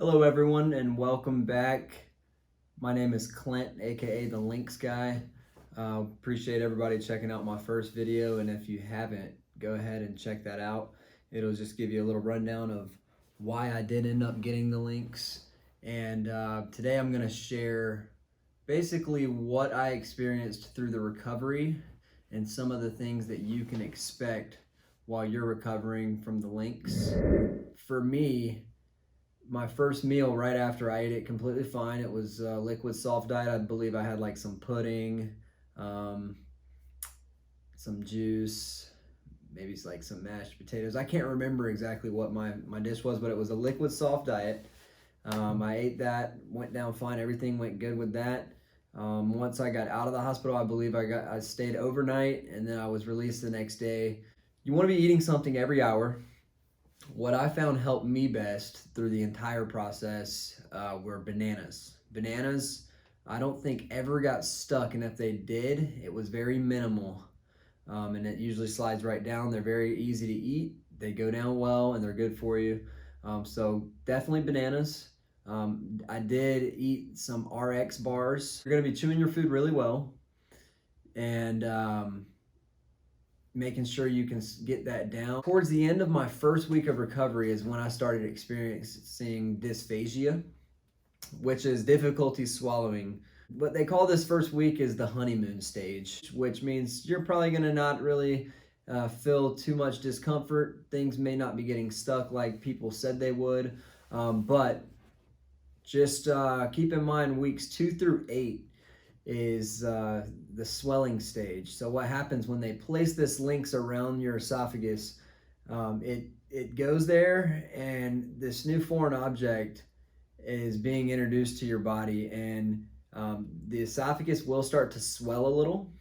Hello everyone and welcome back. My name is Clint, aka the Linx guy. Appreciate everybody checking out my first video, and if you haven't, go ahead and check that out. It'll just give you a little rundown of why I did end up getting the Linx. And today I'm going to share basically what I experienced through the recovery and some of the things that you can expect while you're recovering from the Linx. For me, my first meal right after I ate it completely fine. It was a liquid soft diet. I believe I had like some pudding, some juice, maybe like some mashed potatoes. I can't remember exactly what my dish was, but it was a liquid soft diet. I ate that, went down fine. Everything went good with that. Once I got out of the hospital, I believe I stayed overnight, and then I was released the next day. You want to be eating something every hour. What I found helped me best through the entire process were bananas. Bananas, I don't think ever got stuck, and if they did, it was very minimal. And it usually slides right down. They're very easy to eat. They go down well, and they're good for you. So definitely bananas. I did eat some RX bars. You're gonna be chewing your food really well, and making sure you can get that down. Towards the end of my first week of recovery is when I started experiencing dysphagia, which is difficulty swallowing. What they call this first week is the honeymoon stage, which means you're probably gonna not really feel too much discomfort. Things may not be getting stuck like people said they would, but just keep in mind weeks 2 through 8 is the swelling stage. So what happens when they place this Linx around your esophagus, it goes there, and this new foreign object is being introduced to your body, and the esophagus will start to swell a little,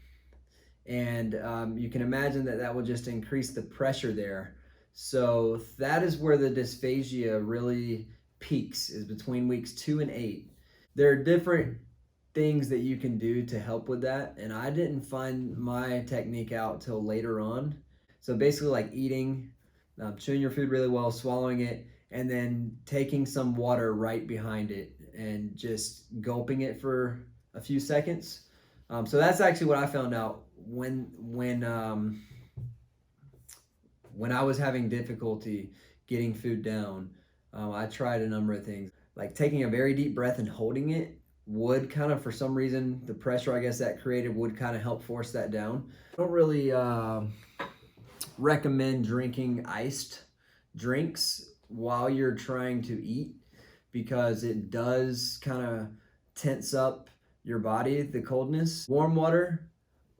and you can imagine that will just increase the pressure there. So that is where the dysphagia really peaks, is between weeks 2 and 8. There are different things that you can do to help with that, and I didn't find my technique out till later on. So basically like eating, chewing your food really well, swallowing it, and then taking some water right behind it and just gulping it for a few seconds. So that's actually what I found out when I was having difficulty getting food down. I tried a number of things, like taking a very deep breath and holding it would kind of, for some reason, the pressure I guess that created would kind of help force that down. I don't really recommend drinking iced drinks while you're trying to eat, because it does kind of tense up your body, the coldness. Warm water,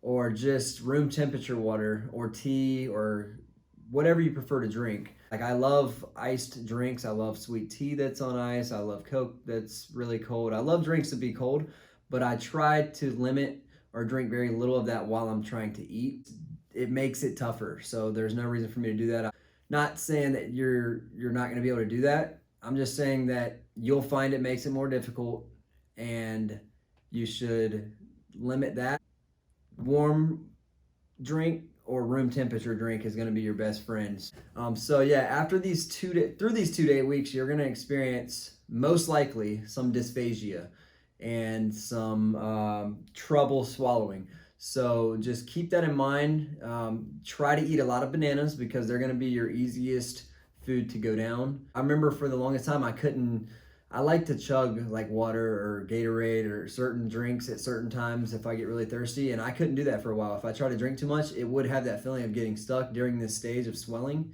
or just room temperature water, or tea, or whatever you prefer to drink. Like, I love iced drinks. I love sweet tea that's on ice. I love Coke that's really cold. I love drinks to be cold, but I try to limit or drink very little of that while I'm trying to eat. It makes it tougher, so there's no reason for me to do that. I'm not saying that you're not going to be able to do that. I'm just saying that you'll find it makes it more difficult, and you should limit that. Warm drink or room temperature drink is going to be your best friends. So yeah, after these through these 2 to 8 weeks, you're going to experience most likely some dysphagia and some trouble swallowing. So just keep that in mind. Try to eat a lot of bananas, because they're going to be your easiest food to go down. I remember for the longest time I like to chug like water or Gatorade or certain drinks at certain times if I get really thirsty, and I couldn't do that for a while. If I try to drink too much, it would have that feeling of getting stuck during this stage of swelling.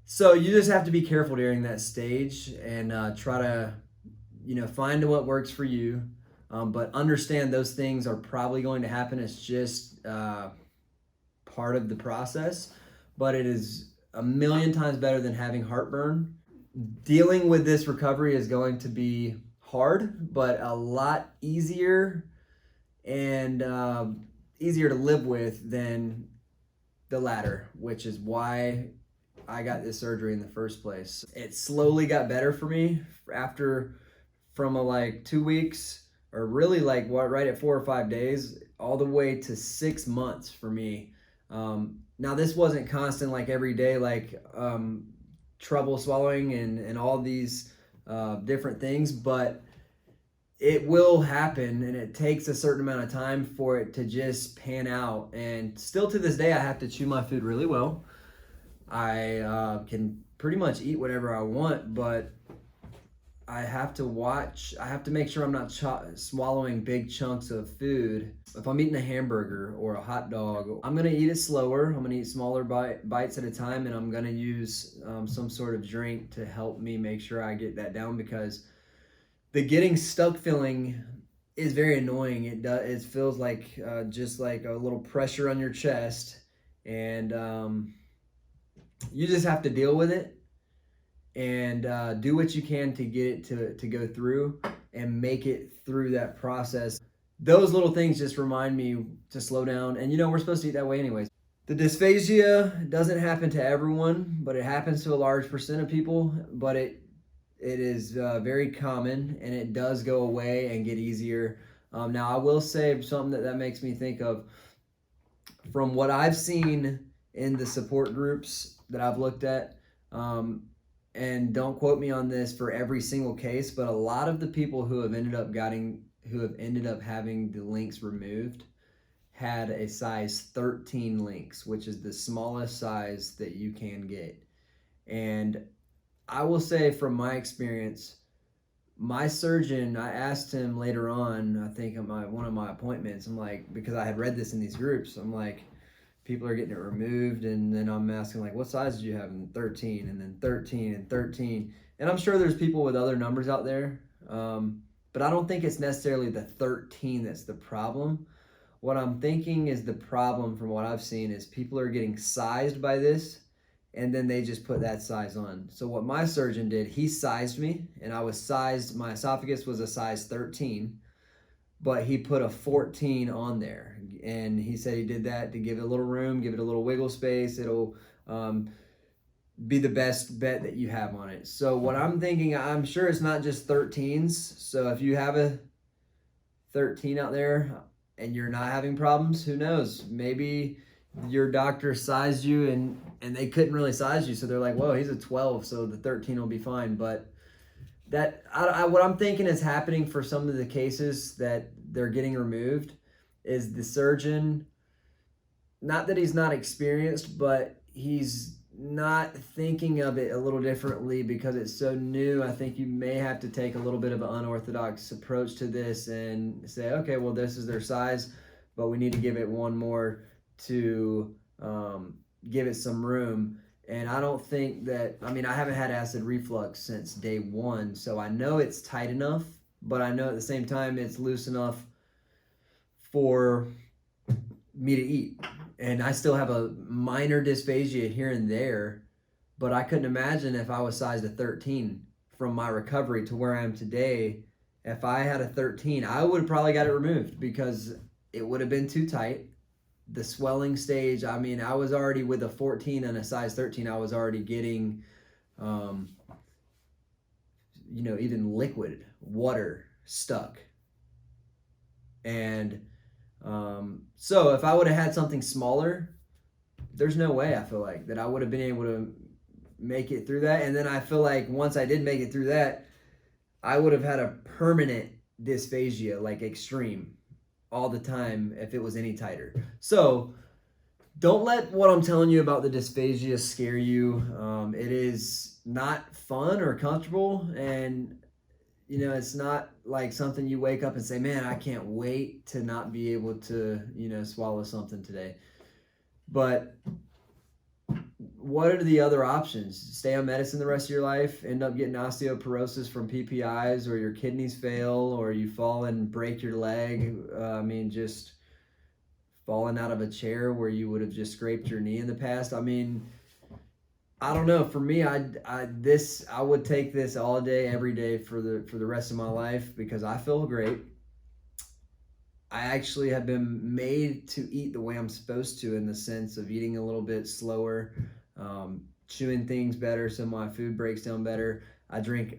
So you just have to be careful during that stage, and try to, find what works for you. But understand those things are probably going to happen. It's just part of the process, but it is a million times better than having heartburn. Dealing with this recovery is going to be hard, but a lot easier, and easier to live with than the latter, which is why I got this surgery in the first place. It slowly got better for me from like 2 weeks, or really like right at 4 or 5 days, all the way to 6 months for me. Now this wasn't constant, like every day, like trouble swallowing and all these different things, but it will happen, and it takes a certain amount of time for it to just pan out. And still to this day, I have to chew my food really well. I can pretty much eat whatever I want, but I have to watch. I have to make sure I'm not swallowing big chunks of food. If I'm eating a hamburger or a hot dog, I'm gonna eat it slower. I'm gonna eat smaller bites at a time, and I'm gonna use some sort of drink to help me make sure I get that down, because the getting stuck feeling is very annoying. It feels like just like a little pressure on your chest, and you just have to deal with it and do what you can to get it to go through and make it through that process. Those little things just remind me to slow down. And we're supposed to eat that way anyways. The dysphagia doesn't happen to everyone, but it happens to a large percent of people. But it is very common, and it does go away and get easier. Now, I will say something that makes me think of, from what I've seen in the support groups that I've looked at, and don't quote me on this for every single case, but a lot of the people who have ended up having the Linx removed had a size 13 Linx, which is the smallest size that you can get. And I will say, from my experience, my surgeon, I asked him later on, I think at one of my appointments, I'm like, because I had read this in these groups, I'm like, people are getting it removed, and then I'm asking, like, what size did you have? And 13, and then 13, and 13. And I'm sure there's people with other numbers out there, but I don't think it's necessarily the 13 that's the problem. What I'm thinking is the problem, from what I've seen, is people are getting sized by this, and then they just put that size on. So what my surgeon did, he sized me, and I was sized, my esophagus was a size 13, but he put a 14 on there. And he said he did that to give it a little room, give it a little wiggle space. It'll be the best bet that you have on it. So what I'm thinking, I'm sure it's not just 13s. So if you have a 13 out there and you're not having problems, who knows? Maybe your doctor sized you and they couldn't really size you. So they're like, whoa, he's a 12, so the 13 will be fine. But what I'm thinking is happening for some of the cases that they're getting removed is the surgeon, not that he's not experienced, but he's not thinking of it a little differently because it's so new. I think you may have to take a little bit of an unorthodox approach to this and say, okay, well, this is their size, but we need to give it one more to give it some room. And I don't think that, I haven't had acid reflux since day one, so I know it's tight enough, but I know at the same time it's loose enough for me to eat. And I still have a minor dysphagia here and there, but I couldn't imagine if I was sized a 13 from my recovery to where I am today. If I had a 13, I would have probably got it removed because it would have been too tight. The swelling stage, I was already with a 14 and a size 13, I was already getting, even liquid water stuck. And so if I would have had something smaller, there's no way, I feel like, that I would have been able to make it through that. And then I feel like once I did make it through that, I would have had a permanent dysphagia, like extreme, all the time if it was any tighter. So don't let what I'm telling you about the dysphagia scare you. It is not fun or comfortable, and it's not like something you wake up and say, man, I can't wait to not be able to swallow something today. But what are the other options? Stay on medicine the rest of your life, end up getting osteoporosis from PPIs, or your kidneys fail, or you fall and break your leg. Just falling out of a chair where you would have just scraped your knee in the past. I don't know. For me, I would take this all day, every day for the rest of my life, because I feel great. I actually have been made to eat the way I'm supposed to, in the sense of eating a little bit slower, chewing things better so my food breaks down better. I drink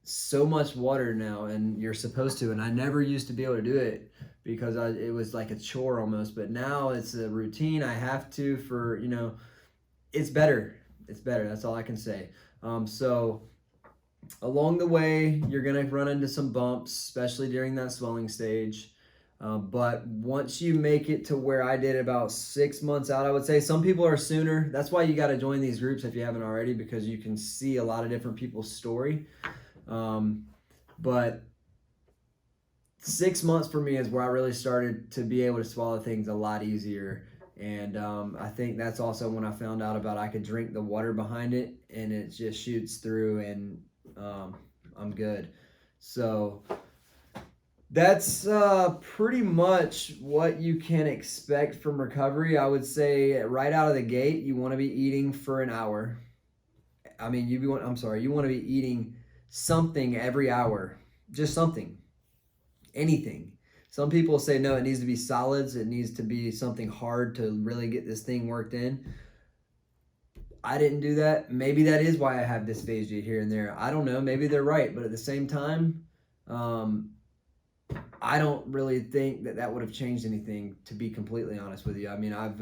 so much water now, and you're supposed to, and I never used to be able to do it because it was like a chore almost, but now it's a routine. I have to it's better. It's better. That's all I can say. So Along the way, you're going to run into some bumps, especially during that swelling stage. But once you make it to where I did about 6 months out, I would say some people are sooner. That's why you got to join these groups if you haven't already, because you can see a lot of different people's story. But 6 months for me is where I really started to be able to swallow things a lot easier. And I think that's also when I found out about I could drink the water behind it and it just shoots through, and I'm good. So that's pretty much what you can expect from recovery. I would say right out of the gate, you want to be eating for an hour. I mean, you want to be eating something every hour, just something, anything. Some people say no, it needs to be solids. It needs to be something hard to really get this thing worked in. I didn't do that. Maybe that is why I have dysphagia here and there. I don't know. Maybe they're right, but at the same time, I don't really think that that would have changed anything, to be completely honest with you. I mean, I've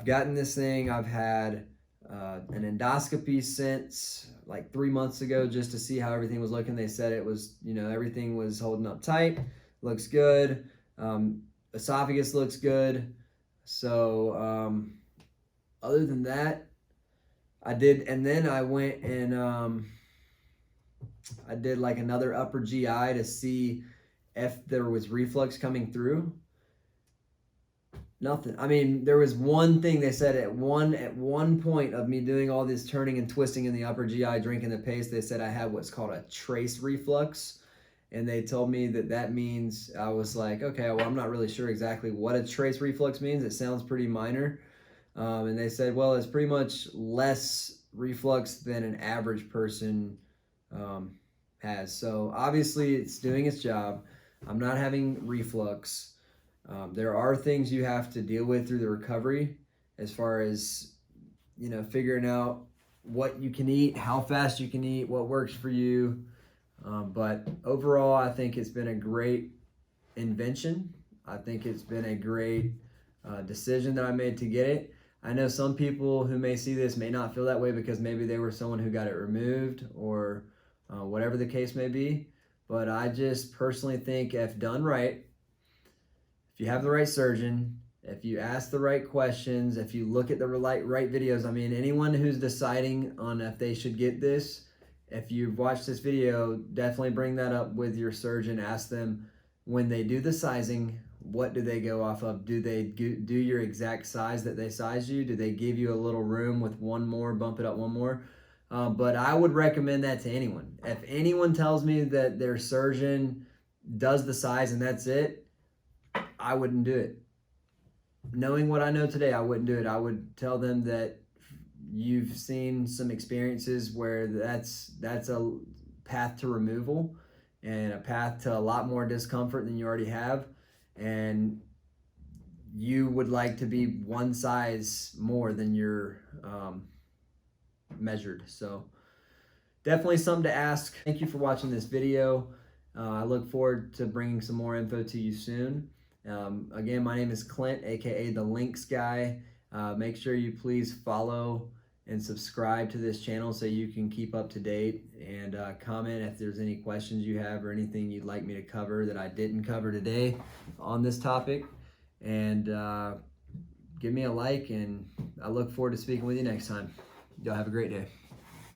gotten this thing. I've had an endoscopy since like 3 months ago just to see how everything was looking. They said it was, everything was holding up tight. Looks good. Esophagus looks good. So other than that, I did, and then I went and I did like another upper GI to see if there was reflux coming through. Nothing. I mean, there was one thing they said at one point of me doing all this turning and twisting in the upper GI, drinking the paste. They said I had what's called a trace reflux, and they told me that means, I was like, okay, well, I'm not really sure exactly what a trace reflux means. It sounds pretty minor, and they said, well, it's pretty much less reflux than an average person has. So obviously, it's doing its job. I'm not having reflux. There are things you have to deal with through the recovery, as far as, figuring out what you can eat, how fast you can eat, what works for you. But overall, I think it's been a great invention. I think it's been a great decision that I made to get it. I know some people who may see this may not feel that way because maybe they were someone who got it removed, or whatever the case may be. But I just personally think, if done right, if you have the right surgeon, if you ask the right questions, if you look at the right videos, I mean, anyone who's deciding on if they should get this, if you've watched this video, definitely bring that up with your surgeon. Ask them, when they do the sizing, what do they go off of? Do they do your exact size that they size you? Do they give you a little room with one more, bump it up one more? But I would recommend that to anyone. If anyone tells me that their surgeon does the size and that's it, I wouldn't do it. Knowing what I know today, I wouldn't do it. I would tell them that you've seen some experiences where that's a path to removal and a path to a lot more discomfort than you already have, and you would like to be one size more than you're measured. So definitely something to ask. Thank you for watching this video. I look forward to bringing some more info to you soon. Again, my name is Clint, aka the Linx guy. Make sure you please follow and subscribe to this channel so you can keep up to date, and comment if there's any questions you have or anything you'd like me to cover that I didn't cover today on this topic. And give me a like, and I look forward to speaking with you next time. Y'all have a great day.